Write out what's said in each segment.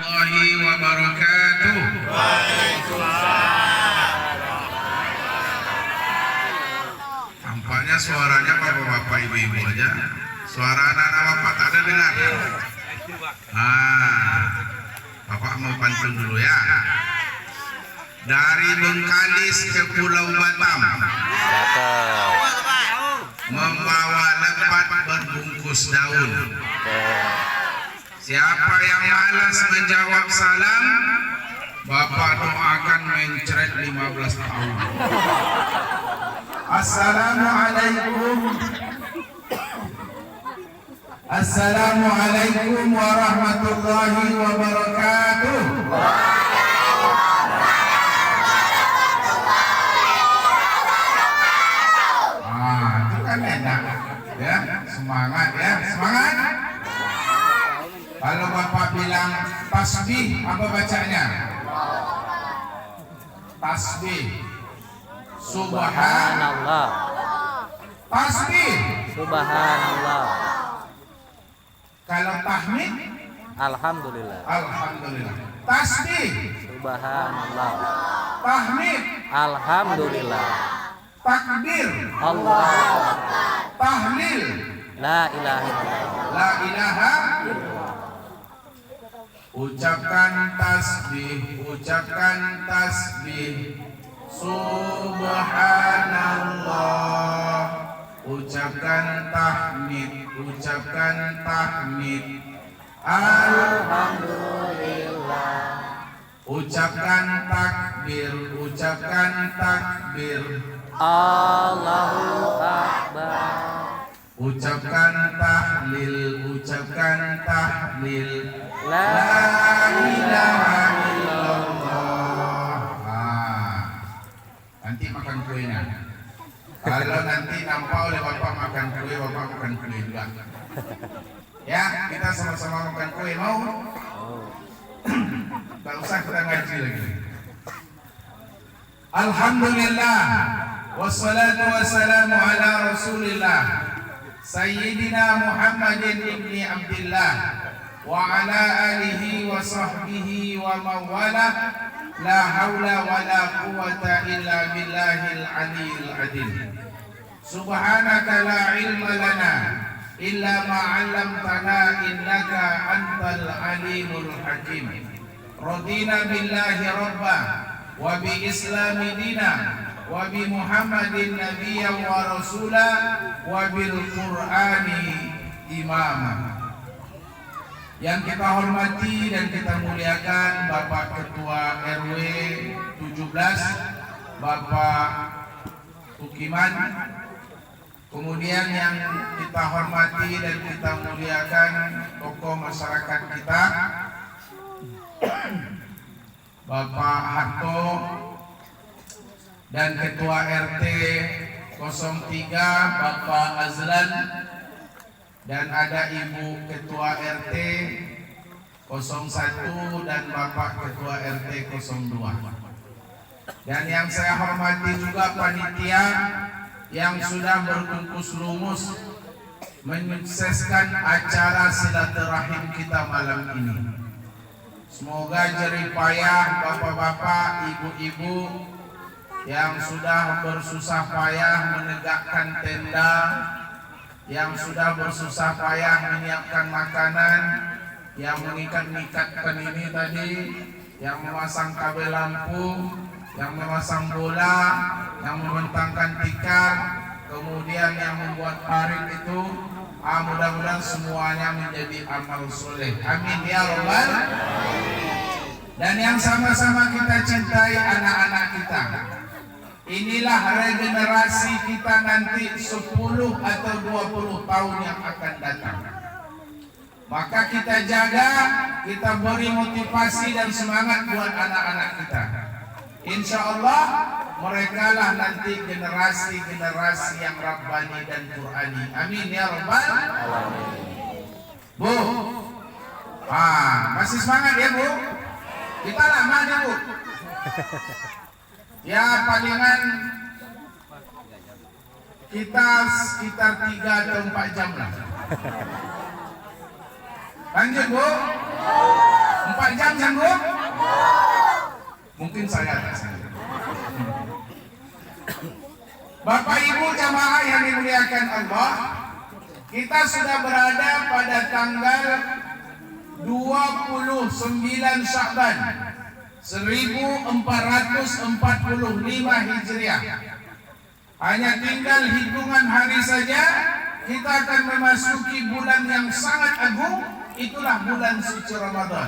warahmatullahi wabarakatuh. Tampaknya suaranya bapak-bapak ibu-ibu aja. Suara anak-anak bapak tak ada dengar. Bapak mau pantun dulu ya. Dari Bengkalis ke Pulau Batam, membawa lepat berbungkus daun. Siapa yang malas menjawab salam, Bapak doakan mencret 15 tahun. Assalamualaikum. Assalamualaikum warahmatullahi wabarakatuh. Itu kan enak ya, semangat ya, semangat. Kalau Bapak bilang tasbih, apa bacanya? Tasbih. Subhanallah. Tasbih. Subhanallah. Kalau tahmid, Alhamdulillah. alhamdulillah. Tasbih, Subhanallah. tahmid, Alhamdulillah. takbir, Allah. tahlil, La ilaha illallah. la ilaha. Ucapkan tasbih, ucapkan tasbih. Subhanallah. Ucapkan tahmid, ucapkan tahmid. Alhamdulillah. Ucapkan takbir, ucapkan takbir. Allahu Akbar. Ucapkan tahlil, ucapkan tahlil. La ilaha illallah. Nanti makan kuenya. Kalau nanti nampak oleh Bapak makan kue, Bapak makan kue juga. Ya, kita sama-sama makan kue, mau? Tak usah kita ngaji lagi. Alhamdulillah, wassalatu wassalamu ala rasulillah Sayyidina Muhammadin ibni Abdillah wa ala alihi wa sahbihi wa mawala. La hawla wa la quwwata illa billahil aliyyil azim. Subhanaka la ilma lana illa ma 'allamtana innaka antal alimul hakim. Radina billahi rabba wa bi islami dina wa bi Muhammadin nabiyyan wa rasula wa bil Qur'ani imama. Yang kita hormati dan kita muliakan Bapak Ketua RW 17, Bapak Tukiman. Kemudian yang kita hormati dan kita muliakan tokoh masyarakat kita, Bapak Harto, dan Ketua RT 03 Bapak Azlan, dan ada Ibu Ketua RT 01 dan Bapak Ketua RT 02. Dan yang saya hormati juga panitia yang sudah berbungkus lumus menyukseskan acara silaturahim kita malam ini. Semoga jerih payah bapak-bapak, ibu-ibu yang sudah bersusah payah menegakkan tenda, yang sudah bersusah payah menyiapkan makanan, yang mengikat-ikatkan ini tadi, yang memasang kabel lampu, yang memasang bola, yang membentangkan tikar, kemudian yang membuat parit itu, mudah-mudahan semuanya menjadi amal soleh. Amin ya robbal. Dan yang sama-sama kita cintai anak-anak kita. Inilah regenerasi kita nanti 10 atau 20 tahun yang akan datang. Maka kita jaga, kita beri motivasi dan semangat buat anak-anak kita. Insya Allah mereka lah nanti generasi-generasi yang Rabbani dan Qur'ani. Amin ya Rabbal alamin. Bu, masih semangat ya Bu? Kita lama nih Bu. Ya palingan kita sekitar 3 atau 4 jam lah. Lanjut Bu. 4 jam dimuliakan Allah, kita sudah berada pada tanggal 29 Sya'ban 1445 Hijriah. Hanya tinggal hitungan hari saja kita akan memasuki bulan yang sangat agung, itulah bulan suci Ramadan.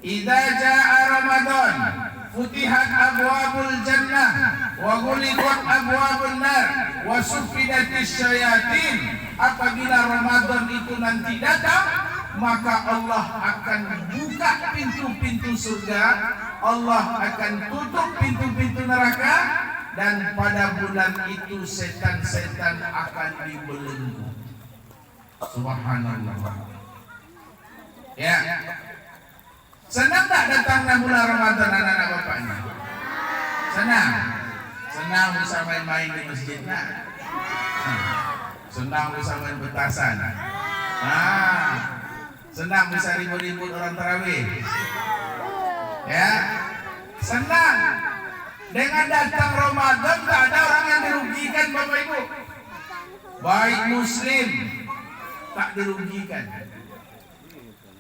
Idza jaa Ramadan futihat abwabul jannah wa ghuliqat abwabun nar wa suffidatis syayatin. Apabila Ramadan itu nanti datang, maka Allah akan buka pintu-pintu surga, Allah akan tutup pintu-pintu neraka, dan pada bulan itu setan-setan akan dibelenggu. Subhanallah. Ya. Senang tak datangnya bulan Ramadan anak-anak bapaknya? Senang. Senang bisa main-main di masjid. Senang bisa main petasan. Senang bisa ribut-ribut orang tarawih. Ya. Senang. Dengan datang Ramadan tak ada orang yang dirugikan Bapak Ibu. Baik muslim tak dirugikan,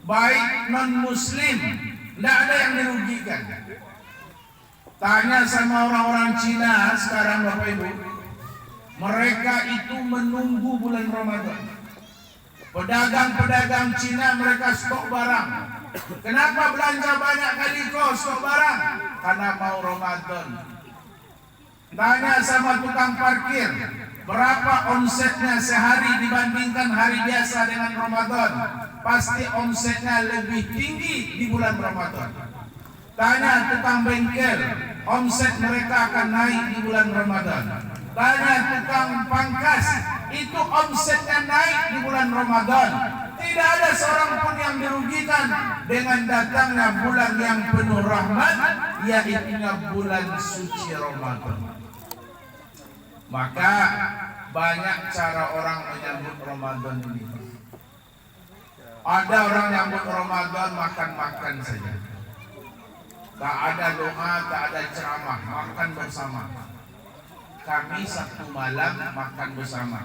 baik non muslim tidak ada yang dirugikan. Tanya sama orang-orang Cina sekarang Bapak Ibu, mereka itu menunggu bulan Ramadan. Pedagang-pedagang Cina mereka stok barang. Kenapa belanja banyak kali kau stok barang? Karena mau Ramadan. Tanya sama tukang parkir, berapa omsetnya sehari dibandingkan hari biasa dengan Ramadan? Pasti omsetnya lebih tinggi di bulan Ramadan. Tanya tukang bengkel, omset mereka akan naik di bulan Ramadan. Tanya tukang pangkas, itu omsetnya naik di bulan Ramadan. Tidak ada seorang pun yang dirugikan dengan datangnya bulan yang penuh rahmat, yaitu bulan suci Ramadan. Maka banyak cara orang menyambut Ramadan ini. Ada orang menyambut Ramadan makan-makan saja. Tak ada doa, tak ada ceramah, makan bersama. Kami Sabtu malam makan bersama.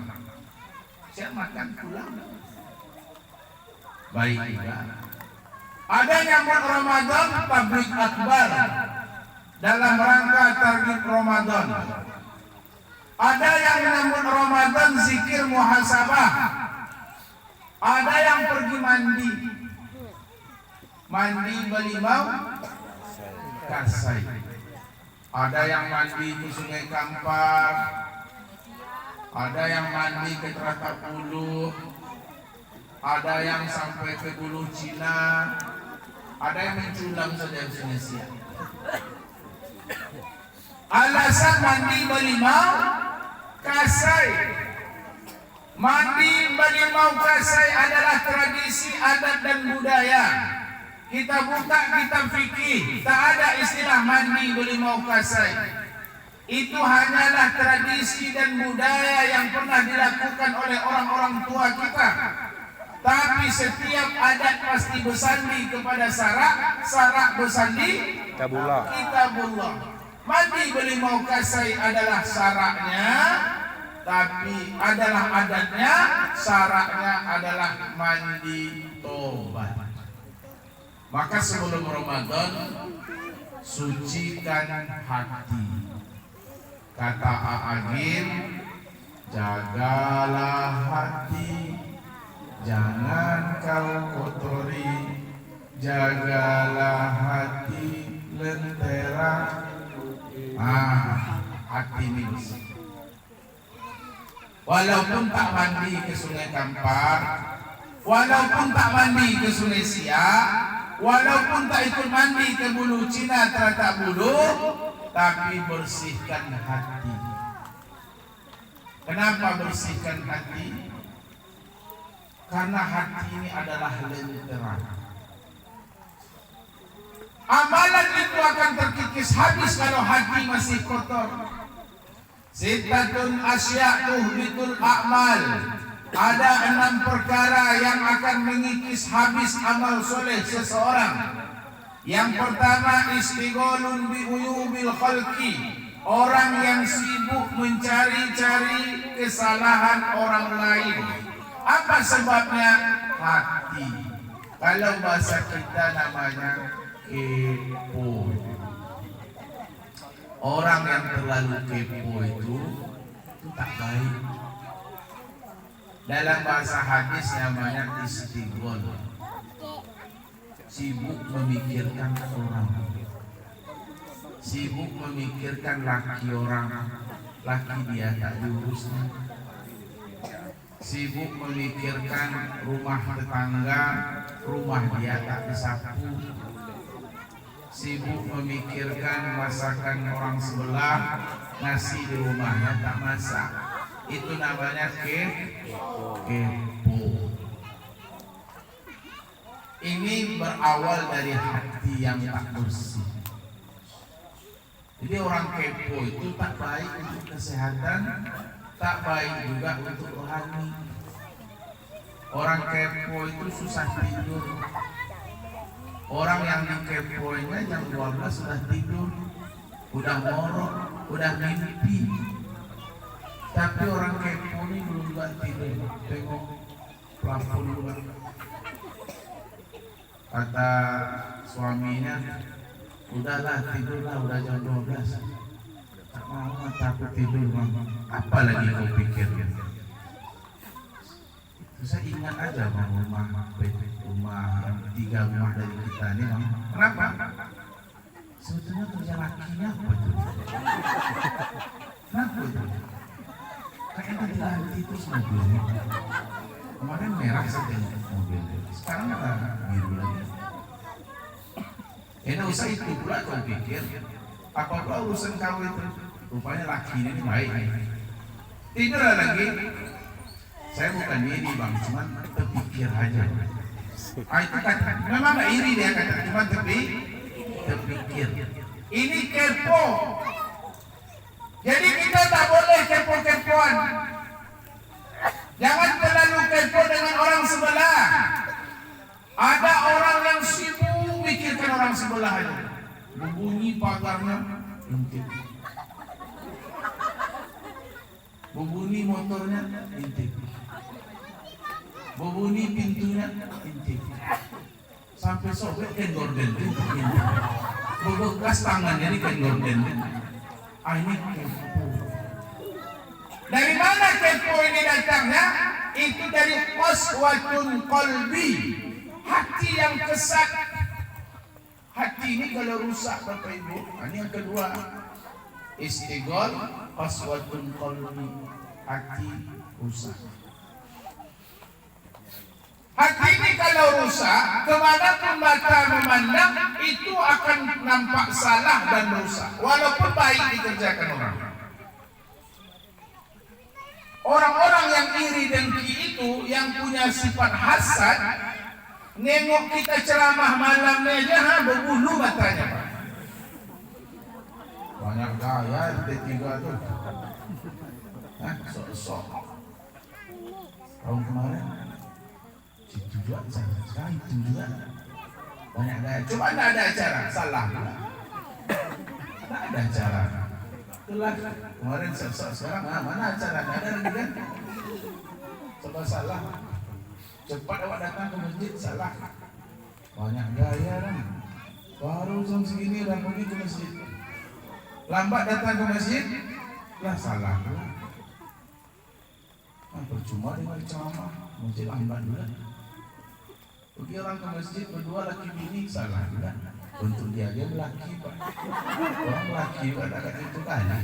Saya makan pulang. Baik juga. Ada nyambut Ramadan tablik akbar dalam rangka target Ramadan. Ada yang menyambut Ramadan zikir muhasabah. Ada yang pergi mandi. Mandi Balimau Kasai. Ada yang mandi ke Sungai Kampar. Ada yang mandi ke Tratapulu. Ada yang sampai ke Bulu Cina. Ada yang menculang saja di Indonesia. Alasan mandi Balimau Kasai. Mandi Balimau Kasai adalah tradisi adat dan budaya. Kita buka kitab fikih, tak ada istilah mandi Balimau Kasai. Itu hanyalah tradisi dan budaya yang pernah dilakukan oleh orang-orang tua kita. Tapi setiap adat pasti bersandi kepada sarak, sarak bersandi kitabullah. Mandi Balimau Kasai adalah saraknya, tapi adalah adatnya, saraknya adalah mandi tobat. Maka sebelum Ramadan, sucikan hati. Kata A'agim, jagalah hati, jangan kau kotori, jagalah hati lentera. Hati ini bersih. Walaupun tak mandi ke Sungai Kampar, walaupun tak mandi ke Sungai Siak, walaupun tak ikut mandi ke Bulu Cina Teratak Bulu, tapi bersihkan hati. Kenapa bersihkan hati? Karena hati ini adalah lentera. Amalan itu akan terkikis habis kalau hati masih kotor. Sittatun asya' tuhbitul a'mal. Ada 6 perkara yang akan mengikis habis amal soleh seseorang. Yang pertama, istigholun bi uyubil khalqi. Orang yang sibuk mencari-cari kesalahan orang lain. Apa sebabnya? Hati. Kalau bahasa kita namanya kepo. Orang yang terlalu kepo itu tak baik. Dalam bahasa hadis namanya istighol. Sibuk memikirkan orang, sibuk memikirkan laki orang, laki dia tak diurusnya. Sibuk memikirkan rumah tetangga, rumah dia tak disapu. Sibuk memikirkan masakan orang sebelah, nasi di rumahnya tak masak. Itu namanya kepo. Ini berawal dari hati yang tak bersih. Jadi orang kepo itu tak baik untuk kesehatan, tak baik juga untuk rohani. Orang kepo itu susah tidur. Orang yang dikepoinya jam 12 sudah tidur, udah ngorok, udah mimpi. Tapi orang kepo ini belum juga tidur, tengok plafon dulu. Kata suaminya, udahlah tidurlah, udah jam 12. Tak mau, takut tidur mama. Apa lagi kau pikir? Saya ingat aja bang, rumah yang 3 rumah dari kita ini bang. Kenapa? Sebetulnya kerja lakinya apa itu? Kenapa itu? Kayaknya diganti terus mobilnya. Kemarin merah saja mobilnya, sekarang ada biru lagi. Usah itu pula kau pikir. Apa-apa urusan kau itu. Rupanya laki ini baik. Tidur lagi. Saya bukan iri bang, cuman terpikir aja. Itu kata, memang gak iri dia kata, cuman terpikir. Ini kepo. Jadi kita tak boleh kepo-kepoan. Jangan terlalu kepo dengan orang sebelah. Ada orang yang sibuk mikirkan orang sebelah aja. Berbunyi pagarnya, intip. Berbunyi motornya, intip. Berbunyi pintunya, intip. Sampai sobek kan gorden, intip. Bebekas tangannya ini kan gorden. Ini kepo. Dari mana kepo ini datangnya? Itu dari qaswatun qalbi. Hati yang kesat. Hati ini kalau rusak Bapak Ibu, ini yang kedua. Istighol, qaswatun qalbi. Hati rusak. Hati ini kalau rusak, kemanapun mata memandang, itu akan nampak salah dan rusak. Walaupun baik dikerjakan orang. Orang-orang yang iri dengki itu, yang punya sifat hasad, nengok kita ceramah malamnya aja, berbulu matanya Pak. Banyak gaya T3 tuh. Sok-sok. Tahun kemarin itu juga sekarang itu juga banyak gaya. Cuma tidak ada acara, salah pula. Tidak ada acara. Itulah kemarin sok-sok, sekarang mana acara? Tidak ada lagi kan? Coba salah. Cepat awak datang ke masjid, salah. Banyak gaya kan. Baru jam segini dah pergi ke masjid. Lambat datang ke masjid, lah salah pula. Percuma dengan ceramah, masjid lambat juga. Pergi orang ke masjid berdua laki bini, salah juga. Untuk dia laki Pak. Orang laki pada kata itu kali.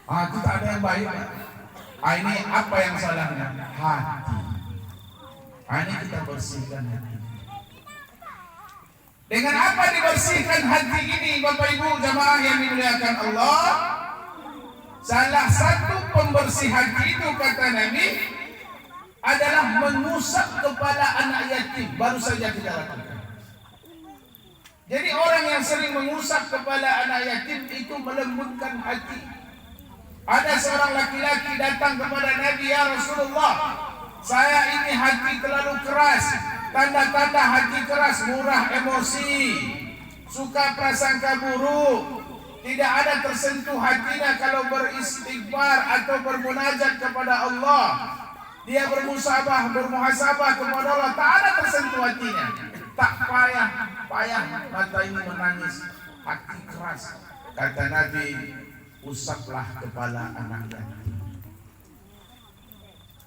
Itu tak ada yang baik Pak. Ini apa yang salahnya? Hati. Ini kita bersihkan hati. Dengan apa dibersihkan hati ini Bapak Ibu jamaah yang dimuliakan Allah? Salah satu pembersih hati itu kata Nabi adalah mengusap kepala anak yatim. Baru saja kita lakukan. Jadi orang yang sering mengusap kepala anak yatim itu melembutkan hati. Ada seorang laki-laki datang kepada Nabi, ya Rasulullah, saya ini hati terlalu keras. Tanda-tanda hati keras, murah emosi, suka prasangka buruk, tidak ada tersentuh hatinya kalau beristighfar atau bermunajat kepada Allah. Dia bermuhasabah kepada Allah, tak ada tersentuh hatinya. Tak payah mata ini menangis, hati keras. Kata Nabi, usaplah kepala anak yatim.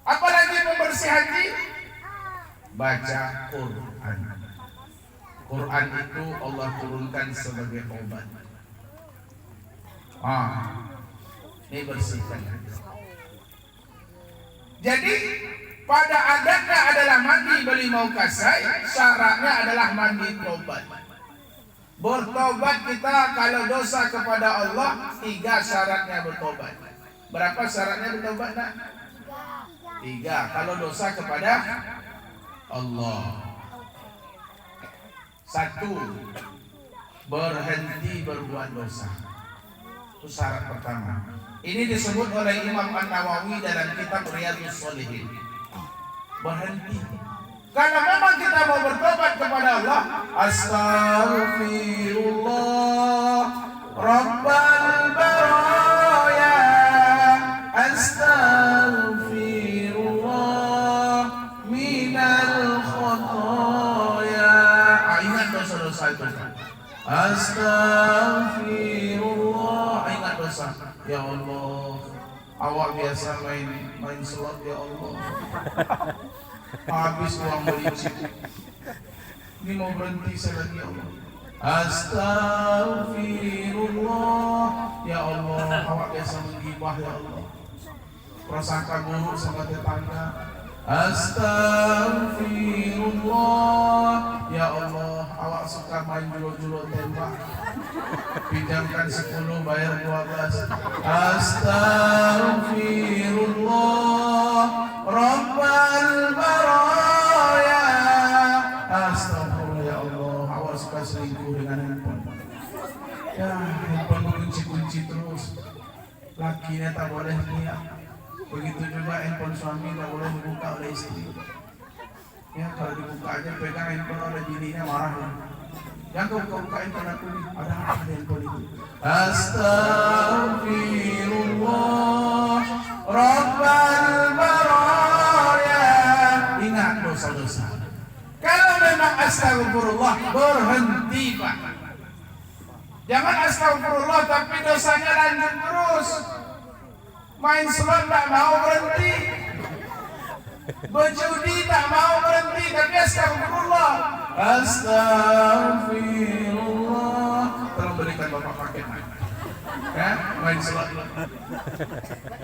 Apalagi membersih hati, baca Quran. Quran itu Allah turunkan sebagai obat. Ini bersihkan. Jadi pada adatnya adalah mandi beli mau kasai, syaratnya adalah mandi tobat. Bertobat kita kalau dosa kepada Allah, 3 syaratnya bertobat. Berapa syaratnya bertobat nak? 3. Kalau dosa kepada Allah. 1. Berhenti berbuat dosa. Itu syarat pertama. Ini disebut oleh Imam An-Nawawi dalam kitab Riyadhus Shalihin. Berhenti. Karena memang kita mau bertobat kepada Allah, astaghfirullah rabbal baraya, astaghfirullah minal khotoya. Ingat dosa-dosa itu. Astaghfirullah, ingat dosa. Ya Allah, awak biasa main sholat ya Allah. Habis uang belicin. Ini mau berhenti saya lagi ya Allah. Astaghfirullah. Ya Allah, awak biasa menggibah ya Allah. Prasangka buruk sama tetangga. Astaghfirullah. Ya Allah, awak suka main julo-julo tembak. Pinjamkan 10 bayar 12. Astaghfirullah rabbal baraya. Astagfirullah ya Allah, awak suka selingkuh dengan handphone. Ya, handphone kunci-kunci terus. Lakinya tak boleh lihat. Begitu juga handphone suami tak boleh dibuka oleh istri. Ya, kalau dibuka aja pegang handphone oleh bininya marah ya. Yang kau buka handphone aku nih, ada apa di handphone itu? Astaghfirullah rabbal baraya. Ingat dosa-dosa. Kalau memang astagfirullah, berhenti Pak. Jangan astagfirullah tapi dosanya lanjut terus. Main slot tak mau berhenti, berjudi tak mau berhenti, tapi astagfirullah. Astagfirullah. Tolong berikan bapak paket ya, main slot,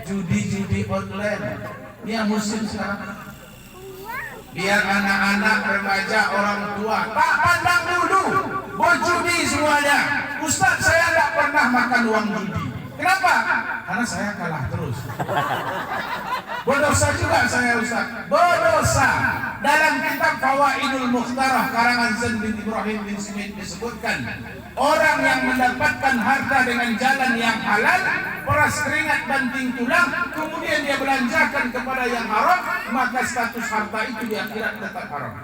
judi online. Ini yang musim sekarang. Biar anak-anak, remaja, orang tua tak pandang dulu, berjudi semuanya. Ustaz, saya tak pernah makan uang judi. Kenapa? Karena saya kalah terus. Berdosa juga saya Ustaz. Berdosa. Dalam kitab Fawaidul Mukhtarah karangan Zain bin Ibrahim bin Smith disebutkan, orang yang mendapatkan harta dengan jalan yang halal, peras keringat banting tulang, kemudian dia belanjakan kepada yang haram, maka status harta itu di akhirat tetap haram.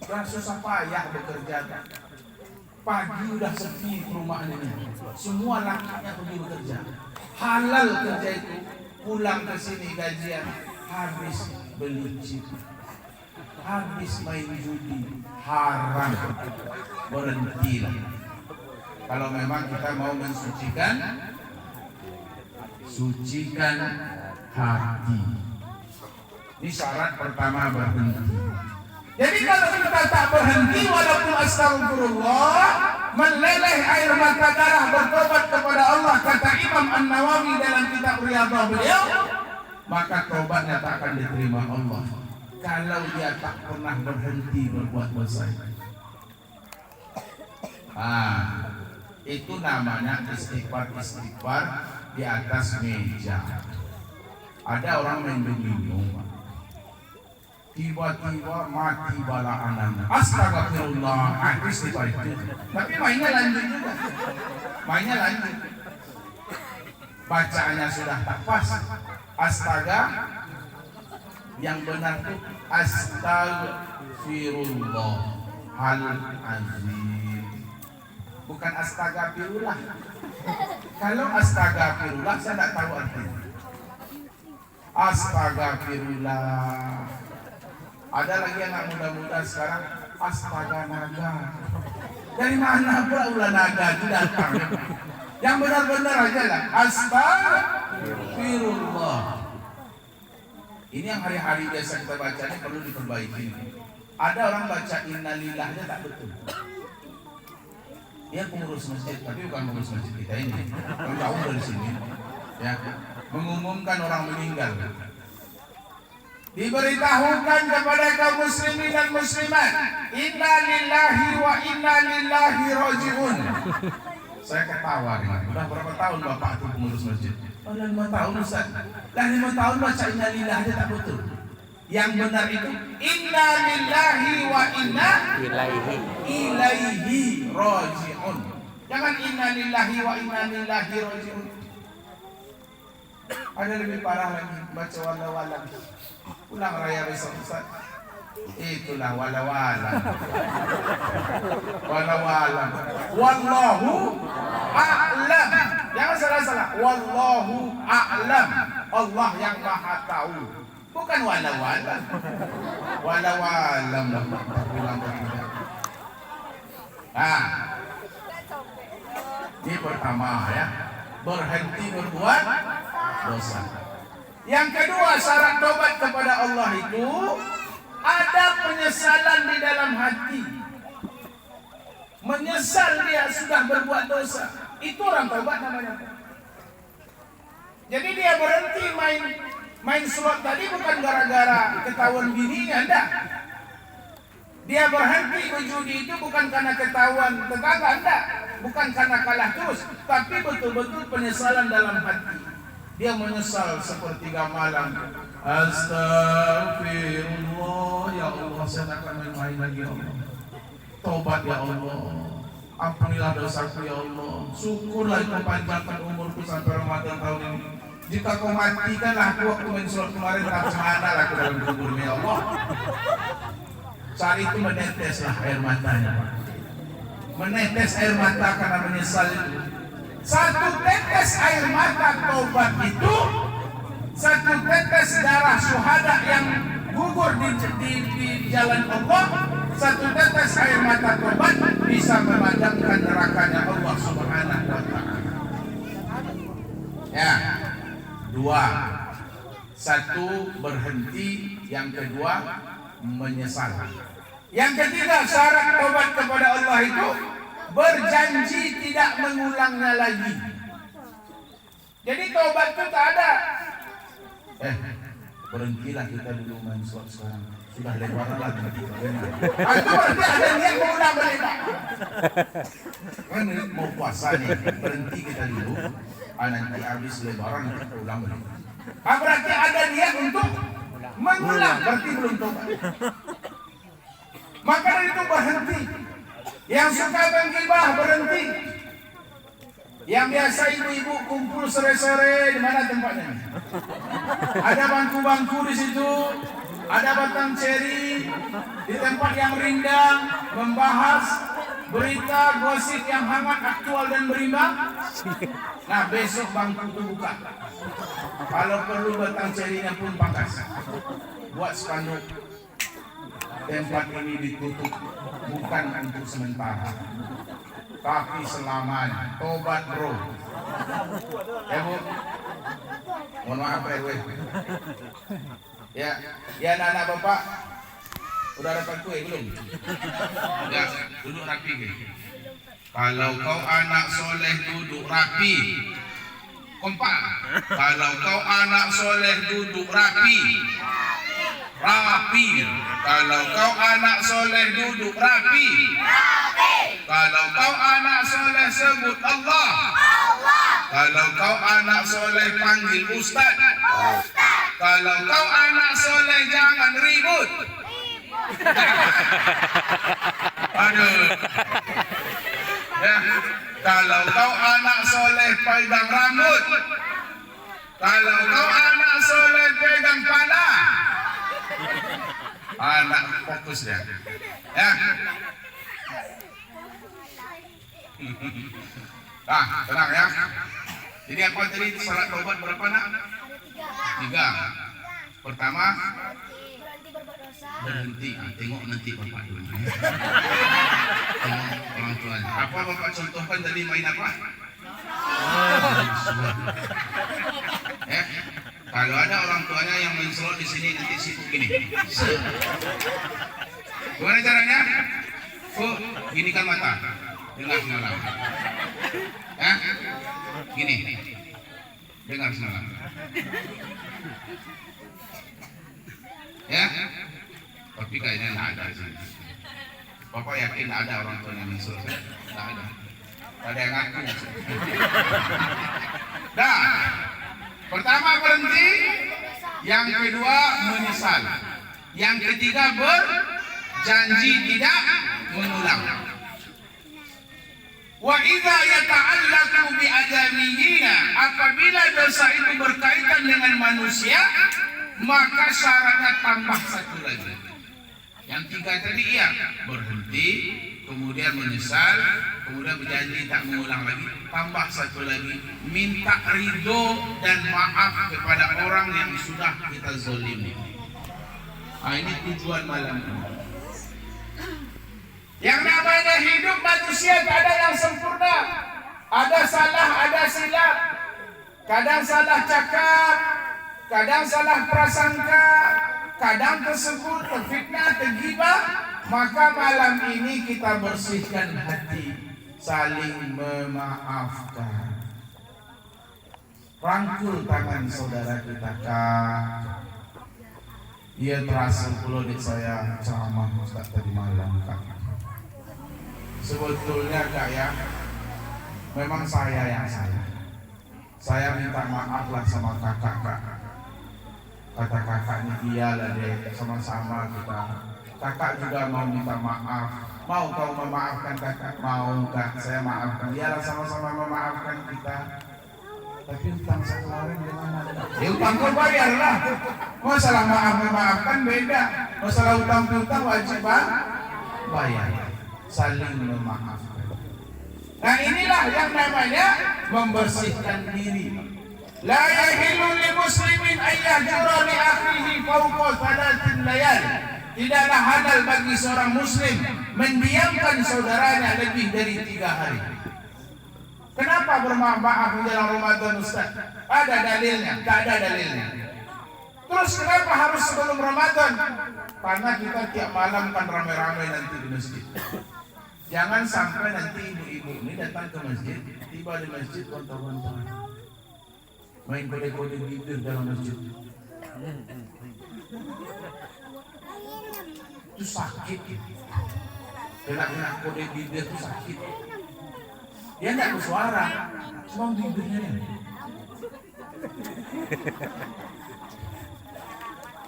Sudah susah payah bekerja. Pagi udah sepi perumahan ini. Semua lakinya pergi bekerja. Halal kerja itu, pulang ke sini gajian, habis beli chip, habis main judi, haram. Berhentilah. Kalau memang kita mau mensucikan, sucikan hati. Ini syarat pertama, berhenti. Jadi kalau kita tak berhenti walaupun astagfirullah, meleleh air mata darah bertobat kepada Allah, kata Imam An-Nawawi dalam kitab Riyadhah beliau, maka tobatnya tak akan diterima Allah kalau dia tak pernah berhenti berbuat dosa. Itu namanya istighfar di atas meja. Ada orang main bingung, tiba-tiba mati bala anaknya. Astagfirullah, istighfar itu. Tapi mainnya lanjut juga. Mainnya lanjut. Bacaannya sudah tak pas. Astaga, yang benar itu astagfirullah hal azim. bukan astagfirullah. Kalau astagfirullah saya tidak tahu artinya. Astagfirullah. Ada lagi anak muda-muda sekarang astaga naga. Dari mana pula ulah naga itu datang? Yang benar-benar aja lah astagfirullah. Ini yang hari-hari biasa kita baca ini perlu diperbaiki. Ada orang baca innalillahnya tak betul. Dia pengurus masjid, tapi bukan pengurus masjid kita ini. Orang jauh dari sini, ya, mengumumkan orang meninggal. Diberitahukan kepada kaum muslimin dan muslimat, inna lillahi wa inna lillahi rajiun. Saya ketawa nih. Udah berapa tahun bapak itu pengurus masjid? Oh, 5 tahun Ustaz. Dah 5 tahun baca inna lillahi aja tak betul. Yang benar itu inna lillahi wa inna ilaihi rajiun. Jangan inna lillahi wa inna ilaihi rajiun. Ada lebih parah lagi, baca wala-wala. Ulang raya besok Ustaz. Itulah wala-wala. Wala-wala. Wallahu a'lam. Jangan salah-salah. Wallahu a'lam. Allah yang Maha tahu. Bukan wala-wala. Wala-walam lah. Nah, ini pertama ya, berhenti berbuat dosa. Yang kedua, syarat tobat kepada Allah itu ada penyesalan di dalam hati. Menyesal dia sudah berbuat dosa. Itu orang tobat namanya. Jadi dia berhenti main slot tadi bukan gara-gara ketahuan bininya, enggak. Dia berhenti berjudi itu bukan karena ketahuan tetangga, enggak. Bukan karena kalah terus, tapi betul-betul penyesalan dalam hati. Dia menyesal sepertiga malam. Astagfirullah, ya Allah, saya tak akan main-main lagi ya Allah. Tobat ya Allah, ampunilah dosaku ya Allah. Syukurlah kau panjangkan umurku sampai Ramadan tahun ini. Jika kau matikanlah aku waktu main sholat kemarin, tak semana lah aku dalam kuburnya ya Allah. Saat itu meneteslah air matanya. Menetes air mata karena menyesal itu. Satu tetes air mata tobat itu, satu tetes darah syuhada yang gugur di jalan Allah, satu tetes air mata tobat bisa memadamkan nerakanya Allah Subhanahu wa ta'ala. Ya, dua. Satu berhenti, yang kedua menyesal. Yang ketiga, syarat tobat kepada Allah itu berjanji tidak mengulangnya lagi. Jadi tobat itu tak ada. Berhentilah kita dulu main slot sekarang. Sudah lebaran lagi kita. Itu berarti ada niat mengulang balik. Kan mau puasa nih, berhenti kita dulu. Nanti habis lebaran kita ulang balik. Berarti ada niat untuk mengulang, berarti belum tobat. Maka dari itu berhenti. Yang suka menggibah berhenti. Yang biasa ibu-ibu kumpul sore-sore di mana tempatnya? Ada bangku-bangku di situ, ada batang ceri di tempat yang rindang membahas berita gosip yang hangat, aktual dan berimbang. Nah, besok bangku itu buka. Kalau perlu batang cerinya pun pangkas. Buat spanduk. Tempat ini ditutup bukan untuk sementara, tapi selamanya. Tobat bro. Bu, mohon maaf RW. Ya anak-anak bapak, udah dapat kue belum? Ya, duduk rapi. Kalau kau anak soleh duduk rapi. Kompak. Kalau kau anak soleh duduk rapi. Rapi. Kalau kau anak soleh duduk rapi. Kalau kau anak soleh sebut Allah. Kalau kau anak soleh panggil Ustaz. Kalau kau anak soleh jangan ribut. Aduh. Ya. Kalau kau anak soleh pegang rambut. Kalau kau anak soleh pegang pala. Anak fokus ya. Ya. Tenang ya. Jadi apa tadi salat taubat berapa nak? 3. Pertama, berhenti. Tengok nanti bapak dulu. Tengok orang tuanya. Apa bapak contohkan tadi main apa? Kalau ada orang tuanya yang main slot di sini nanti sibuk gini. Gimana caranya? Gini kan mata. Dengar semalam. Gini. Dengar semalam. Ya. Tapi kayaknya nggak ada sih. Bapak yakin ada orang tua yang nyusul? Nggak ada. Ada yang ngaku. Dah. Pertama berhenti. Yang kedua menyesal. Yang ketiga berjanji tidak mengulang. Wa idza yata'allaqu bi adamiyina, apabila dosa itu berkaitan dengan manusia, maka syaratnya tambah satu lagi. Yang 3 tadi iya, berhenti, kemudian menyesal, kemudian berjanji tak mengulang lagi, tambah satu lagi, minta ridho dan maaf kepada orang yang sudah kita zalimi. Ini tujuan malam ini. Yang namanya hidup manusia tak ada yang sempurna. Ada salah, ada silap. Kadang salah cakap, kadang salah prasangka, kadang tersebut, terfitnah, tergibah. Maka malam ini kita bersihkan hati, saling memaafkan. Rangkul tangan saudara kita, Kak. Ia terasa pula di saya ceramah Ustaz tadi malam, Kak. Sebetulnya Kak ya, memang saya yang salah. Saya minta maaf lah sama kakak, Kak. Kata kakaknya iyalah deh, sama-sama kita. Kakak juga mau minta maaf. Mau kau memaafkan kakak? Mau Kak, saya maafkan. Iyalah sama-sama memaafkan kita. Tapi utang satu orang gimana? Ya utang kau bayar lah. Masalah maafkan beda. Masalah utang piutang wajib bayar. Saling memaafkan. Nah inilah yang namanya membersihkan diri. La yahillu li muslimin ayyahjura li akhihi fawqa thalathin layal. Tidaklah halal bagi seorang muslim mendiamkan saudaranya lebih dari 3 hari. Kenapa bermaaf menjelang Ramadan, Ustaz? Ada dalilnya? Tak ada dalilnya. Terus kenapa harus sebelum Ramadan? Karena kita tiap malam kan ramai-ramai nanti di masjid. Jangan sampai nanti ibu-ibu ini datang ke masjid, tiba di masjid kontor-kontor, main kode-kode bibir dalam masjid. Itu sakit. Kena kode bibir itu sakit. Dia tidak bersuara, cuma bibirnya nih.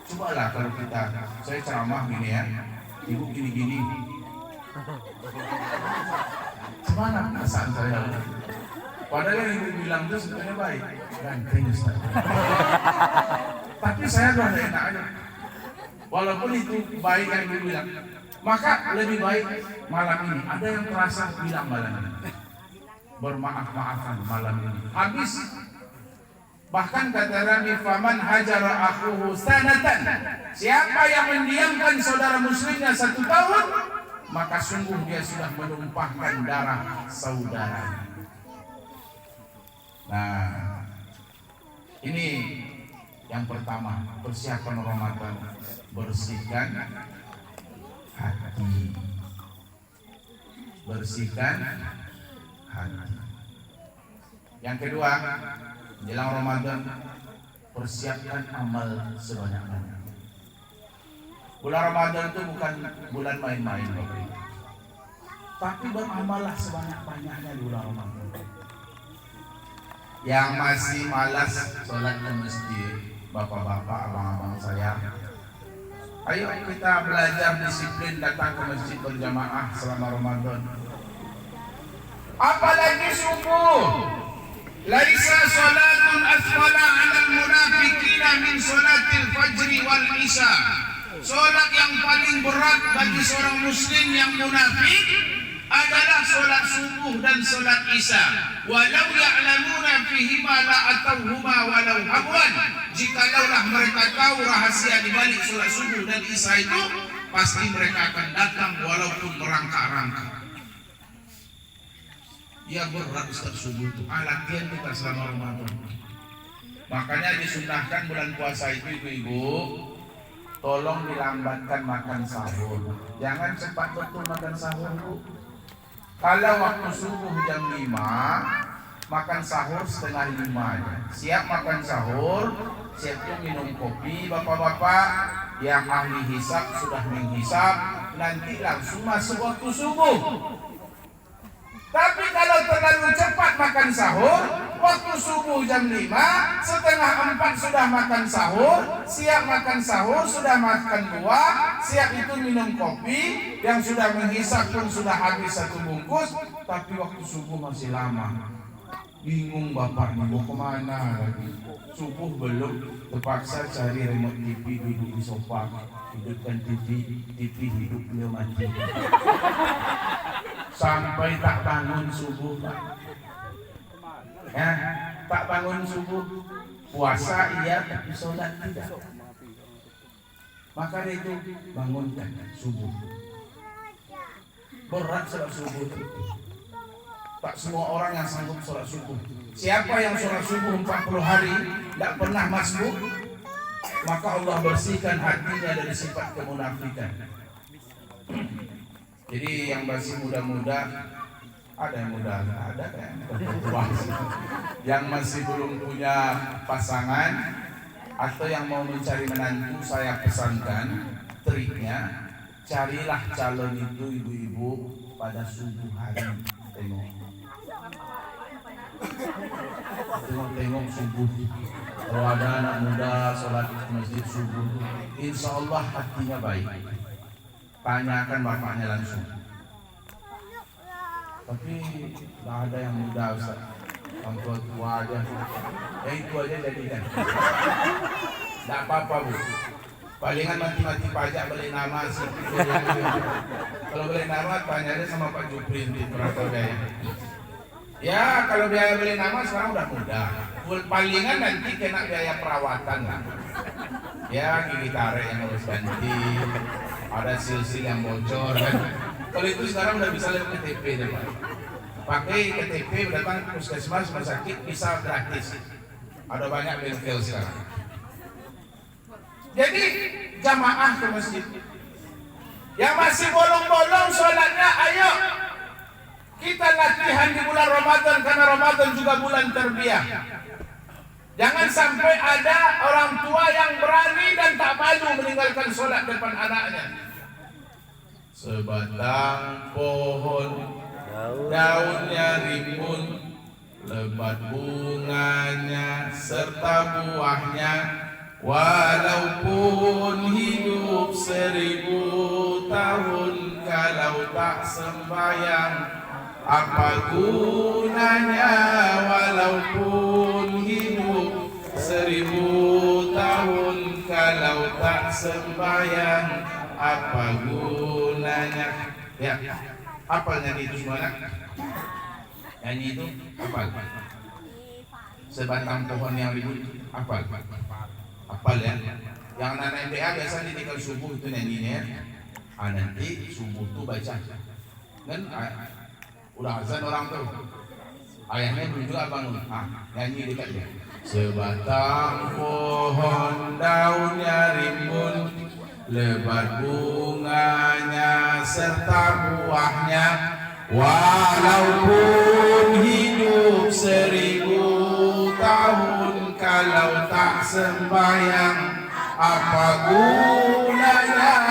Cobalah kalau kita, saya ceramah gini ya, ibu gini-gini. Gimana perasaan saya? Padahal yang ibu bilang itu sebenarnya baik. Ganteng Ustaz. Tapi saya udah enak aja. Walaupun itu baik yang ibu bilang. Maka lebih baik malam ini. Ada yang terasa bilang malam ini. Bermaaf-maafan malam ini. Habis. Bahkan kata Nabi, faman hajara akhuhu sanatan. Siapa yang mendiamkan saudara muslimnya 1 tahun, maka sungguh dia sudah menumpahkan darah saudara. Nah, ini yang pertama, persiapan Ramadan, bersihkan hati. Bersihkan hati. Yang kedua, menjelang Ramadan, persiapkan amal sebanyak-banyak. Bulan Ramadan itu bukan bulan main-main, Bapak. Tapi beramallah sebanyak-banyaknya di bulan Ramadan. Yang masih malas sholat di masjid, bapak-bapak, abang-abang saya, ayo kita belajar disiplin datang ke masjid berjamaah selama Ramadan. Apalagi subuh. Laisa salatun asfala 'alal munafiqina min salatil fajri wal isya. Solat yang paling berat bagi seorang muslim yang munafik adalah solat subuh dan salat isya. Walau ya'lamuna fihima la atauhuma walau habwan. Jikalaulah mereka tahu rahasia di balik salat subuh dan isya itu, pasti mereka akan datang walaupun merangkak-rangkak. Ya berat Ustaz subuh itu. Latihan kita selama Ramadan. Makanya disunahkan bulan puasa itu ibu-ibu, tolong dilambatkan makan sahur. Jangan cepat betul makan sahur bu. Kalau waktu subuh jam 5, makan sahur setengah 5 aja. Siap makan sahur, siap minum kopi bapak-bapak. Yang ahli hisab sudah menghisab, nanti langsung masuk waktu subuh. Tapi kalau terlalu cepat makan sahur, waktu subuh jam 5, setengah 4 sudah makan sahur, siap makan sahur, sudah makan buah, siap itu minum kopi, yang sudah menghisap pun sudah habis 1 bungkus, tapi waktu subuh masih lama. Bingung bapak nih, mau kemana lagi? Subuh belum, terpaksa cari remote TV, duduk di sofa, hidupkan TV hidup beliau mati. Sampai tak bangun subuh Pak. Ya, tak bangun subuh. Puasa iya tapi sholat tidak. Maka itu bangunkan subuh. Berat sholat subuh itu. Tak semua orang yang sanggup sholat subuh. Siapa yang sholat subuh 40 hari tidak pernah masbuk, maka Allah bersihkan hatinya dari sifat kemunafikan. Jadi yang masih muda-muda, ada yang muda, ada kan? Yang masih belum punya pasangan atau yang mau mencari menantu, saya pesankan triknya, carilah calon itu ibu-ibu pada subuh hari. Tengok subuh. Kalau ada anak muda sholat masjid subuh, insya Allah hatinya baik. Tanyakan bapaknya langsung. Tapi tidak ada yang muda Ustaz. Yang tua aja. Itu aja jadikan. Tidak apa-apa bu. Palingan mati-mati pajak balik nama sih. Kalau balik nama tanya sama Pak Jupri di Pratogaya. Ya kalau biaya beli nama sekarang udah mudah. Palingan nanti kena biaya perawatan lah. Ya gigi tarik yang harus ganti, ada sil-sil yang bocor kan. Kalau itu sekarang udah bisa lewat KTP deh Pak. Pakai KTP datang ke puskesmas rumah sakit bisa gratis. Ada banyak bengkel sekarang. Jadi jamaah ke masjid. Yang masih bolong-bolong sholatnya, ayo kita latihan di bulan Ramadan, karena Ramadan juga bulan terbiah. Jangan sampai ada orang tua yang berani dan tak malu meninggalkan sholat depan anaknya. Sebatang pohon daunnya rimbun, lebat bunganya serta buahnya, walaupun hidup 1000 tahun, kalau tak sembahyang apa gunanya? Walaupun hidup 1000 tahun, kalau tak sembahyang apa gunanya? Ya, apa nyanyi itu semuanya? Nyanyi itu apa? Sebatang pohon yang ribut, apa? Apal ya? Yang anak MBA biasa ditinggal subuh itu nyanyinya. Nanti subuh itu baca. Dan udah azan orang tuh. Ayahnya belum juga bangun. Nyanyi dekat dia. Sebatang pohon daunnya rimbun, lebat bunganya serta buahnya, walaupun hidup 1000 tahun, kalau tak sembahyang apa gunanya?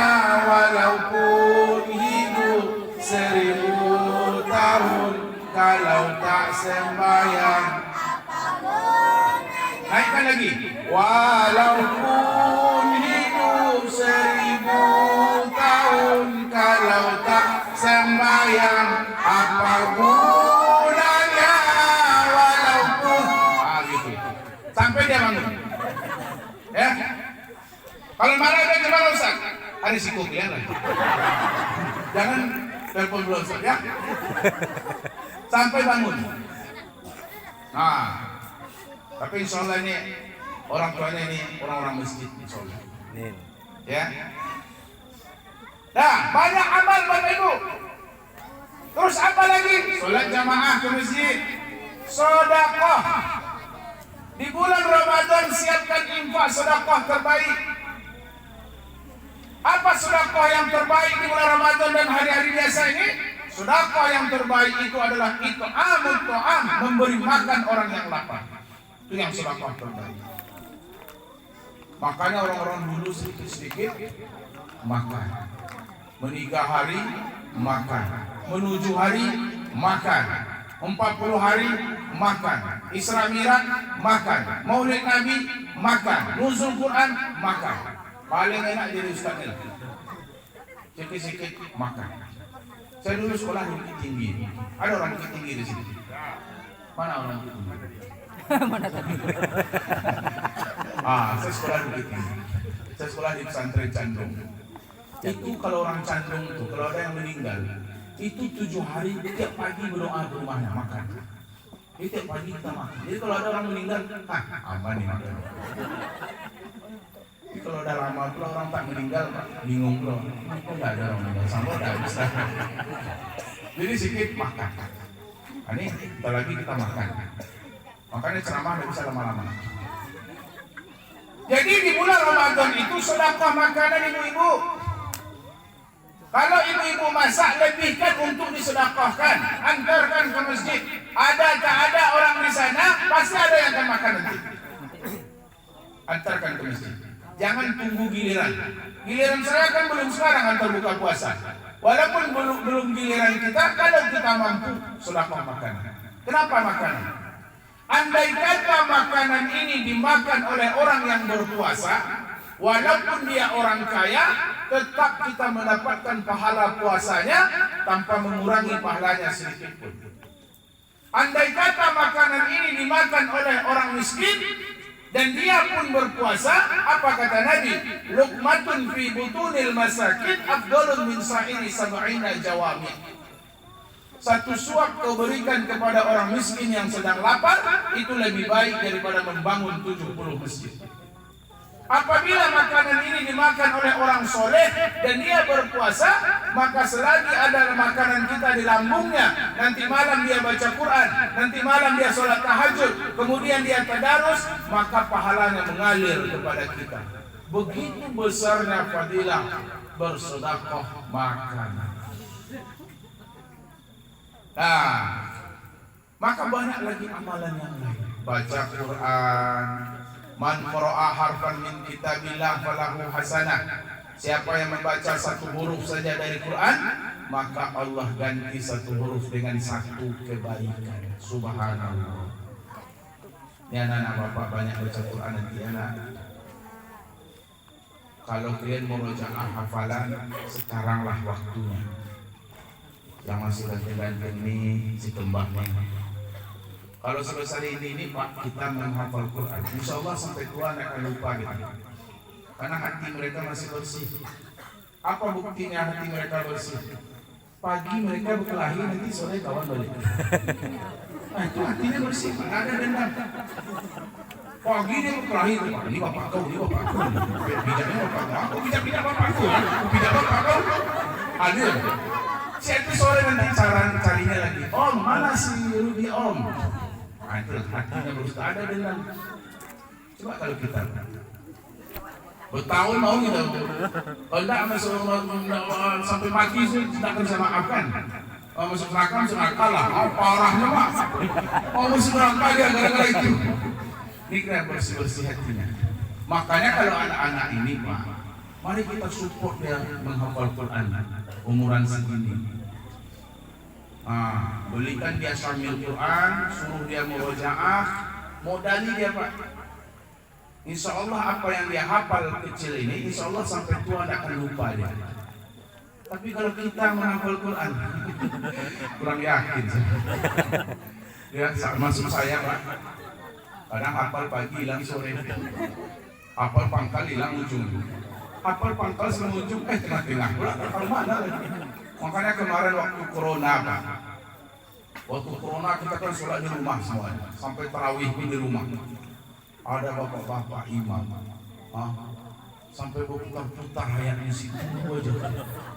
Walaupun hidup 1000 tahun, kalau tak sembahyang apa gunanya? Naikkan lagi. Walaupun hidup 1000 tahun, kalau tak sembahyang apa gunanya? Walaupun gitu. Sampai dia bangun. Ya. Kalau marah dia gimana Ustaz? Ada risiko kalian lagi. Jangan telepon dulu Ustaz ya. sampai bangun. Nah, tapi insya Allah ini orang tuanya ini orang-orang masjid, insya Allah. Ya. Nah, banyak amal Bapak Ibu. Terus apa lagi? Sholat jamaah ke masjid, sedekah. Di bulan Ramadan siapkan infak sedekah terbaik. Apa sedekah yang terbaik di bulan Ramadan dan hari-hari biasa ini? Sedekah yang terbaik itu adalah it'amut ta'am, memberi makan orang yang lapar. Itu yang sedekah terbaik. Makanya orang-orang dulu sedikit-sedikit makan. Menikah hari makan, menuju hari makan, 40 hari makan, Isra Mi'raj makan, Maulid Nabi makan, nuzul Quran makan. Paling enak jadi ustaz ini. Sikit-sikit makan. Saya dulu sekolah di Bukit Tinggi. Ada orang Bukit Tinggi di sini. Mana orang Bukit Tinggi? Mana tadi? Saya sekolah di Bukit Tinggi. Saya sekolah di pesantren Candung. Itu kalau orang Candung itu, kalau ada yang meninggal, itu 7 hari tiap pagi berdoa ke rumahnya makan. Jadi tiap pagi kita makan. Jadi kalau ada orang meninggal, aman nih makan. Tapi kalau udah lama pula orang tak meninggal, bingung pula. Kok nggak ada orang meninggal? Sampai udah habis. Jadi sedikit makan. Ini kita lagi kita makan. Makanya ceramah nggak bisa lama-lama. Jadi di bulan Ramadan itu sedekah makanan ibu-ibu. Kalau ibu-ibu masak, lebihkan untuk disedekahkan, antarkan ke masjid. Ada tak ada orang di sana, pasti ada yang akan makan nanti. Antarkan ke masjid. Jangan tunggu giliran. Giliran saya kan belum sekarang antar buka puasa. Walaupun belum giliran kita, kalau kita mampu sedekah makanan. Kenapa makanan? Andai kata makanan ini dimakan oleh orang yang berpuasa, walaupun dia orang kaya, tetap kita mendapatkan pahala puasanya tanpa mengurangi pahalanya sedikit pun. Andai kata makanan ini dimakan oleh orang miskin dan dia pun berpuasa, apa kata Nabi? Luqmatun fi butunil masakin afdalun min sa'iri sab'ina jawami'. Satu suap kau berikan kepada orang miskin yang sedang lapar, itu lebih baik daripada membangun 70 masjid. Apabila makanan ini dimakan oleh orang soleh dan dia berpuasa, maka selagi ada makanan kita di lambungnya, nanti malam dia baca Quran, nanti malam dia sholat tahajud, kemudian dia tadarus, maka pahalanya mengalir kepada kita. Begitu besarnya fadilah bersedekah makanan. Nah, maka banyak lagi amalan yang lain. Baca Quran. Man qara'a harfan min kitabillah falahu hasanah. Siapa yang membaca satu huruf saja dari Quran, maka Allah ganti satu huruf dengan satu kebaikan. Subhanallah. Ini anak-anak bapak banyak baca Quran nanti anak. Kalau kalian mau baca hafalan, sekaranglah waktunya. Yang masih ganti-ganti ini si kembangnya. Kalau selesai ini Pak, kita menghafal Quran. Insya Allah sampai tua tidak akan lupa gitu. Karena hati mereka masih bersih. Apa buktinya hati mereka bersih? Pagi mereka berkelahi, nanti sore kawan balik. Nah itu hatinya bersih, Pak. Nggak ada dendam. Pagi dia berkelahi, ini bapak kau, ini bapak kau. Bijaknya bapak kau, aku bijak bapak kau. Bijak bapak kau. Adil. Siapa sore nanti carinya lagi. Om, mana si Rudi Om? Itu hatinya berusaha ada dendam. Coba kalau kita bertahun mau kita, kalau tidak sampai mati sih tidak akan bisa maafkan. Masuk neraka kalah. Parahnya Pak. Masuk neraka dia gara-gara itu. Ini kena bersih-bersih hatinya. Makanya kalau anak-anak ini Pak, mari kita support dia menghafal Quran. Umuran segini, belikan dia syamil Quran, suruh dia murojaah, modali dia Pak. Insya Allah apa yang dia hafal kecil ini, insya Allah sampai tua tidak akan lupa dia. Tapi kalau kita menghafal Quran, kurang yakin. Ya, masuk saya Pak. Kadang hafal pagi hilang sore, hafal pangkal hilang ujung. Hafal pangkal sama ujung, tengah-tengah pula hafal mana lagi. Makanya kemarin waktu corona Pak, Waktu corona kita kan sholat di rumah semuanya, sampai tarawih pun di rumah. Ada bapak-bapak imam, sampai berputar-putar ayat di situ aja.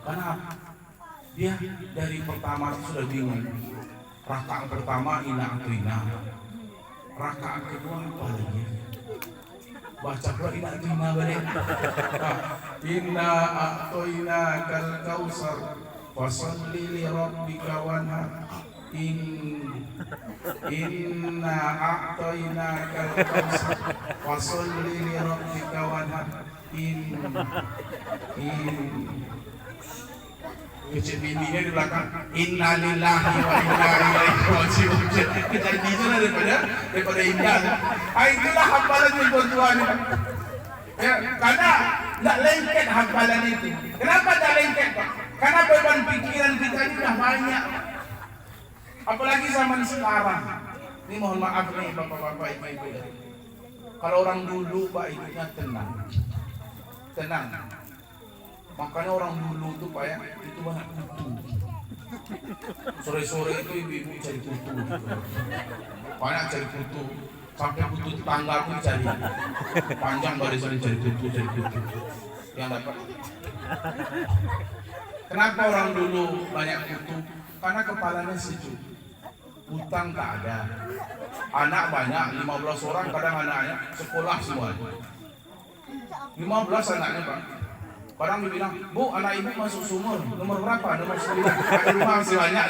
Karena dia dari pertama sudah bingung. Rakaat pertama ina atau ina, rakaat kedua apa lagi? Baca pula ina atau ina balik. Inna atau ina kal kausar, fasalli li rabbika wanhar. Inna a'tainaka al-kautsar fasholli li rabbika wanhar. Kecil bininya di belakang. Inna lillahi wa inna ilaihi raji'un. Jadi itu daripada indah. Itulah hafalan yang tuan-tuan. Ya, karena tidak lengket hafalan itu. Kenapa tidak lengket, Pak? Karena beban pikiran kita ini sudah banyak. Apalagi zaman sekarang. Ini mohon maaf nih bapak-bapak, ibu-ibu. Kalau orang dulu Pak hidupnya tenang. Makanya orang dulu tuh Pak ya, itu banyak kutu. Sore-sore itu ibu-ibu cari kutu. Banyak cari kutu. Sampai kutu tetangga pun cari. Panjang barisan cari kutu. Yang dapat. Kenapa orang dulu banyak kutu? Karena kepalanya sejuk. Hutang tak ada, anak banyak, 15 orang, kadang anaknya sekolah semua. 15 anaknya Pak. Kadang dibilang, Bu, anak ibu masuk sumur, nomor berapa? Nomor 9. Ada rumah masih banyak.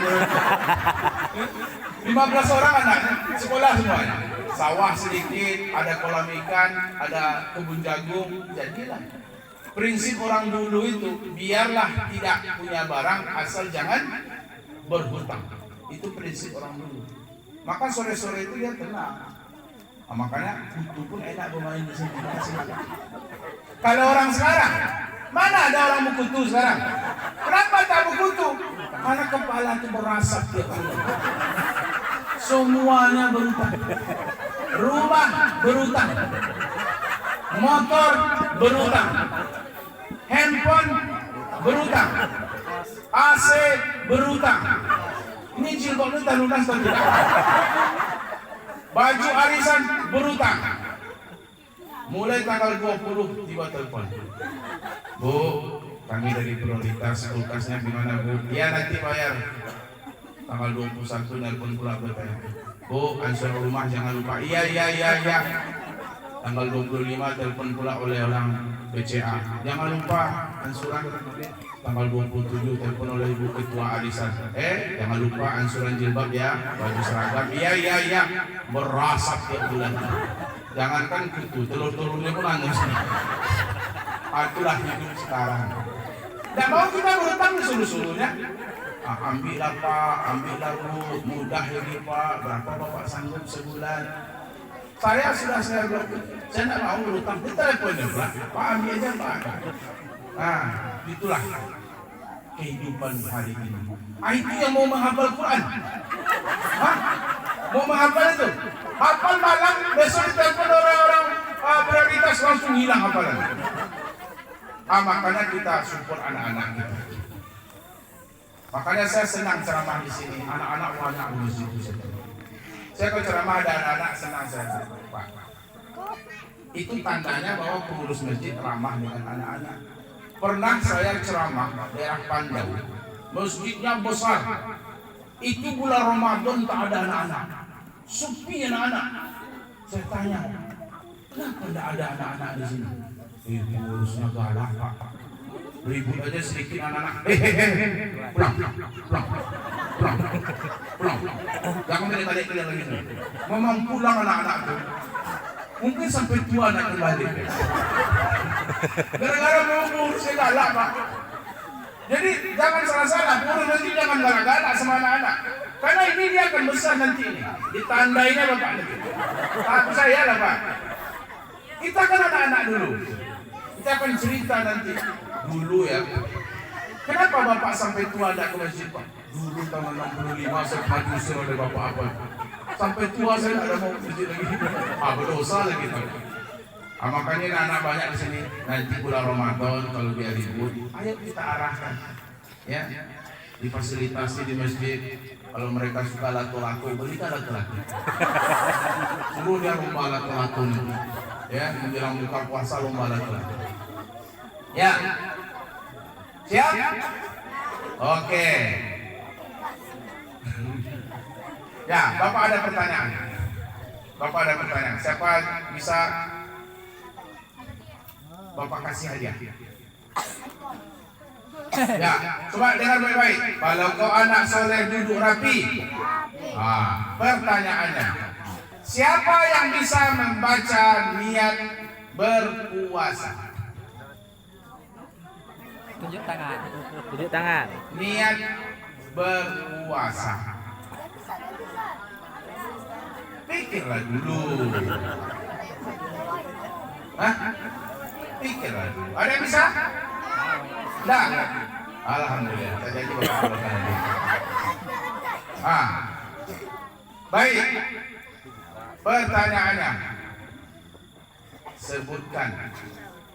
15 orang anaknya, sekolah semuanya. Sawah sedikit, ada kolam ikan, ada kebun jagung. Jadilah prinsip orang dulu itu, biarlah tidak punya barang asal jangan berhutang. Itu prinsip orang dulu. Maka sore-sore itu dia tenang. Makanya kutu pun enak bermain di sini. Kalau orang sekarang, mana ada orang berkutu sekarang? Kenapa tak berkutu? Karena kepala itu merasap tiap hari. Semuanya berutang. Rumah berutang. Motor berutang. Handphone berutang. AC berutang. Ini jilbab itu tak lunas atau tidak? Baju arisan berutang. Mulai tanggal 20 tiba telepon. Bu, kami dari prioritas kulkasnya gimana Bu? Iya nanti bayar. Tanggal 21 nelpon pula bertanya. Bu, ansur rumah jangan lupa. Iya. Tanggal 25 telepon pula oleh orang BCA. Jangan lupa ansuran. Tanggal 27 telepon oleh Ibu Ketua Arisan. Jangan lupa ansuran jilbab ya, baju seragam. Iya. Merasap tiap bulan. Jangankan kutu, telur-telurnya pun hangus. Itulah hidup sekarang. Tidak mau kita berhutang disuruh-suruhnya. Ambillah Pak, ambillah Bu, mudah ini Pak. Berapa Bapak sanggup sebulan? Saya bilang, saya tidak mau berhutang. Di teleponnya Pak, ambil aja Pak. Nah, itulah kehidupan hari ini. Itu yang mau menghafal Quran. Mau menghafal itu? Hafal malam, besok ditelepon orang-orang prioritas langsung hilang hafalan. Makanya kita support anak-anak kita. Makanya saya senang ceramah di sini. Anak-anak banyak di situ. Saya kalau ceramah ada anak-anak senang saya. Pak. Itu tandanya bahwa pengurus masjid ramah dengan anak-anak. Pernah saya ceramah daerah Pandau, masjidnya besar. Itu bulan Ramadan tak ada anak-anak, sepi anak-anak. Saya tanya, kenapa tidak ada anak-anak di sini? Pengurusnya galak Pak. Ribut aja sedikit anak-anak. Pulang. Jangan balik lagi. Memang pulang anak-anak itu. Mungkin sampai tua nak kembali. Gara-gara mau ngurusnya galak Pak. Jadi jangan salah-salah, pengurus nanti jangan galak-galak sama anak-anak. Karena ini dia akan besar nanti ini. Ditandainya Bapak nanti. Tapi saya lah Pak. Kita kan anak-anak dulu. Kita akan cerita nanti. Dulu ya. Kenapa Bapak sampai tua tidak ke masjid Pak? Dulu tahun 65 saya maju oleh Bapak apa? Sampai tua saya tidak ada mau masjid lagi. Berdosa lagi Pak. Makanya anak banyak di sini. Nanti bulan Ramadan kalau dia ribut, ayo kita arahkan. Ya. difasilitasi di masjid. Kalau mereka suka lato-lato, berikan lato-lato. Suruh dia lomba lato-lato nih. Ya, menjelang buka puasa lomba lato-lato. Ya, siap? Oke. Ya, Bapak ada pertanyaan. Bapak ada pertanyaan. Siapa bisa Bapak kasih hadiah? Ya, coba dengar baik-baik. Kalau kau anak soleh duduk rapi. Pertanyaannya, siapa yang bisa membaca niat berpuasa? Tunjuk tangan. Tunjuk tangan. Niat berpuasa. Pikirlah dulu. Hah? Pikirlah dulu. Ada yang bisa? Tidak. Alhamdulillah. Jadi baik. Pertanyaannya, sebutkan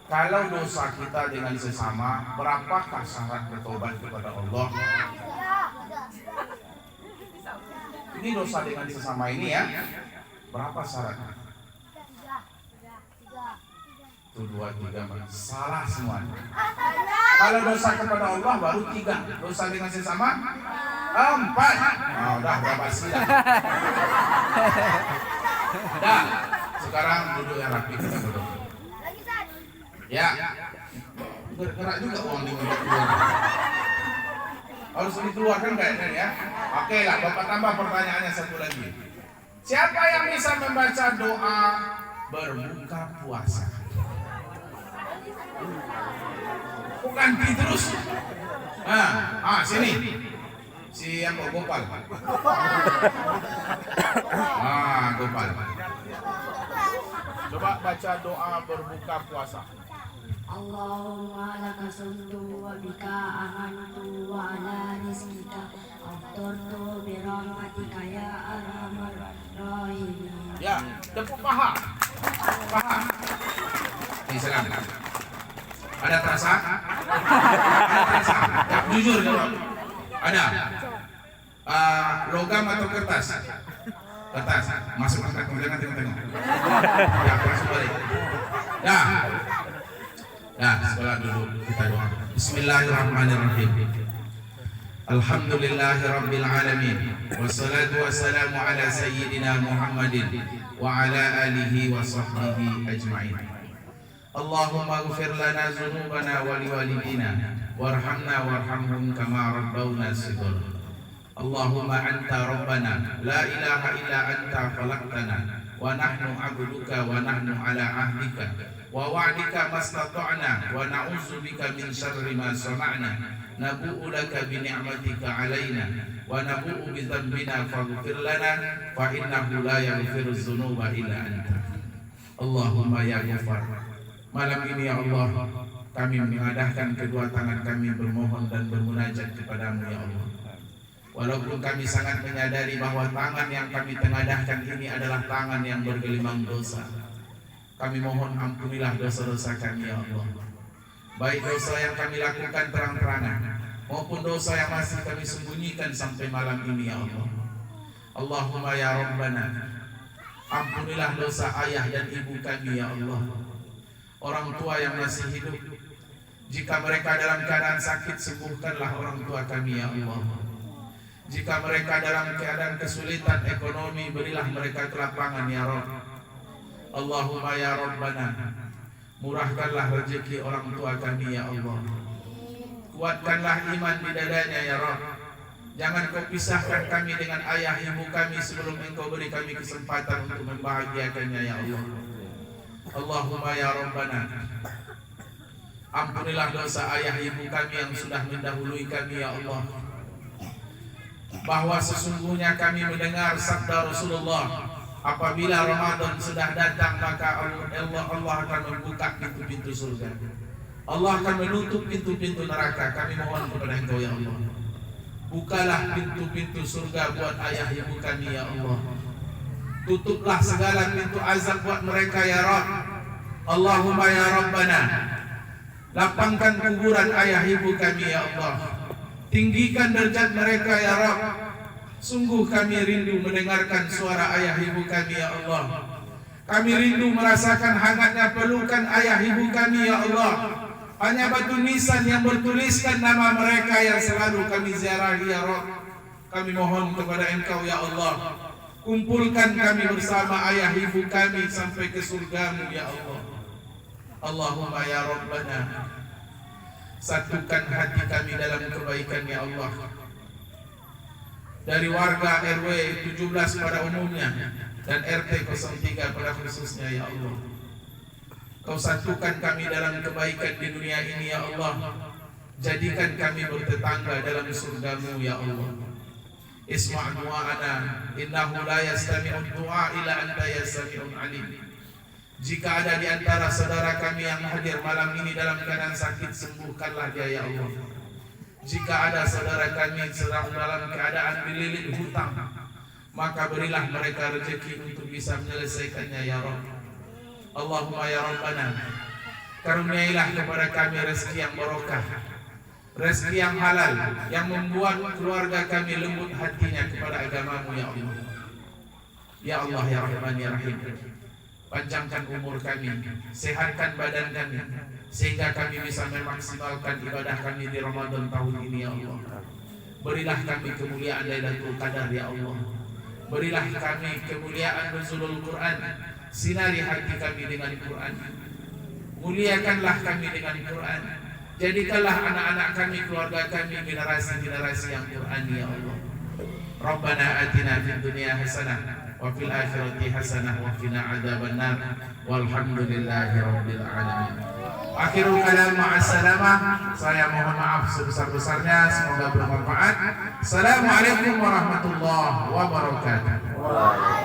kalau dosa kita dengan sesama, berapakah syarat bertobat kepada Allah? Ini dosa dengan sesama ini ya, berapa syaratnya? 1, 2, 3, salah semua. Kalau dosa kepada Allah baru 3, dosa dengan sesama 4. Udah berapa sih? Dah, sekarang duduk yang rapi, kita duduk. Ya, gerak juga uang di mulut keluar. Harus dikeluarkan kayaknya ya. Oke lah, Bapak tambah pertanyaannya satu lagi. Siapa yang bisa membaca doa berbuka puasa? Bukan terus. Sini. Si yang Gopal. Gopal. Coba baca doa berbuka puasa. Allahumma laka sumtu wa bika amantu wa ala rizkika aftartu bi rahmatika ya arhamar rahimin. Ya, tepuk paha. Paha. Silakan. Ada terasa? Ada terasa? Ya, jujur jawab. Ada. Logam atau kertas? Kertas. Masuk angkat, jangan tengok-tengok. Ya, masuk balik. Ya. Nah, sekolah dulu kita doa. Bismillahirrahmanirrahim. Alhamdulillahi rabbil alamin. Wassalatu wassalamu ala sayyidina Muhammadin wa ala alihi wa sahbihi ajma'in. Allahumma ighfir lana dzunubana wa liwalidina warhamna warhamhum kama rabbawna shighara. Allahumma anta rabbana la ilaha illa anta khalaqtana wa nahnu 'abduka wa nahnu ala ahdika wa wa'dika mastata'na wa na'udzubika min syarri ma sana'na nabu'u laka bi ni'matika 'alaina wa nabu'u bi dhanbina faghfir lana fa innahu la yaghfiru dzunuba illa anta. Allahumma ya Ghaffar. Malam ini ya Allah, kami mengadahkan kedua tangan kami bermohon dan bermunajat kepadamu ya Allah. Walaupun kami sangat menyadari bahwa tangan yang kami tengadahkan ini adalah tangan yang bergelimang dosa, kami mohon ampunilah dosa-dosa kami ya Allah. Baik dosa yang kami lakukan terang-terangan maupun dosa yang masih kami sembunyikan sampai malam ini ya Allah. Allahumma ya Rabbana, ampunilah dosa ayah dan ibu kami ya Allah. Orang tua yang masih hidup, jika mereka dalam keadaan sakit, sembuhkanlah orang tua kami ya Allah. Jika mereka dalam keadaan kesulitan ekonomi, berilah mereka kelapangan ya Rabb. Allahumma ya Rabbana, murahkanlah rezeki orang tua kami ya Allah. Kuatkanlah iman di dadanya ya Rabb. Jangan kau pisahkan kami dengan ayah ibu kami sebelum engkau beri kami kesempatan untuk membahagiakannya ya Allah. Allahumma ya Rabbana, ampunilah dosa ayah ibu kami yang sudah mendahului kami ya Allah. Bahwa sesungguhnya kami mendengar sabda Rasulullah, apabila Ramadan sudah datang maka Allah akan membuka pintu-pintu surga. Allah akan menutup pintu-pintu neraka. Kami mohon kepada Engkau ya Allah, bukalah pintu-pintu surga buat ayah ibu kami ya Allah. Tutuplah segala pintu azab buat mereka ya Rabb. Allahumma ya Rabbana, lapangkan kuburan ayah ibu kami ya Allah. tinggikan derajat mereka ya Rabb. Sungguh kami rindu mendengarkan suara ayah ibu kami ya Allah. Kami rindu merasakan hangatnya pelukan ayah ibu kami ya Allah. Hanya batu nisan yang bertuliskan nama mereka yang selalu kami ziarahi ya Rabb. Kami mohon kepada Engkau ya Allah, kumpulkan kami bersama ayah ibu kami sampai ke surgamu ya Allah. Allahumma ya Rabbana, satukan hati kami dalam kebaikan ya Allah. Dari warga RW 17 pada umumnya dan RT 03 pada khususnya ya Allah. Kau satukan kami dalam kebaikan di dunia ini ya Allah. Jadikan kami bertetangga dalam surgamu ya Allah. Isma' du'ana innahu la yastami'ud du'a ila anta yastami'un alim. Jika ada di antara saudara kami yang hadir malam ini dalam keadaan sakit, sembuhkanlah dia ya Allah. Jika ada saudara kami sedang dalam keadaan dililit hutang, maka berilah mereka rezeki untuk bisa menyelesaikannya ya Rabb. Allahumma ya Rabbana, karuniailah kepada kami rezeki yang barokah, rezeki yang halal, yang membuat keluarga kami lembut hatinya kepada agamamu ya Allah. Ya Allah ya Rahman ya Rahim, panjangkan umur kami, sehatkan badan kami, sehingga kami bisa memaksimalkan ibadah kami di Ramadan tahun ini ya Allah. Berilah kami kemuliaan Lailatul Qadar ya Allah. Berilah kami kemuliaan nuzulul Quran. Sinari hati kami dengan Quran. Muliakanlah kami dengan Quran. Jadikanlah anak-anak kami, keluarga kami, generasi-generasi yang Quran ya Allah. Rabbana atina fid dunya hasanah wa fil akhirati hasanah wa qina adzabannar. Walhamdulillahi rabbil alamin. Akhirul kalam ma'assalamah. Saya mohon maaf sebesar-besarnya, semoga bermanfaat. Assalamualaikum warahmatullahi wabarakatuh.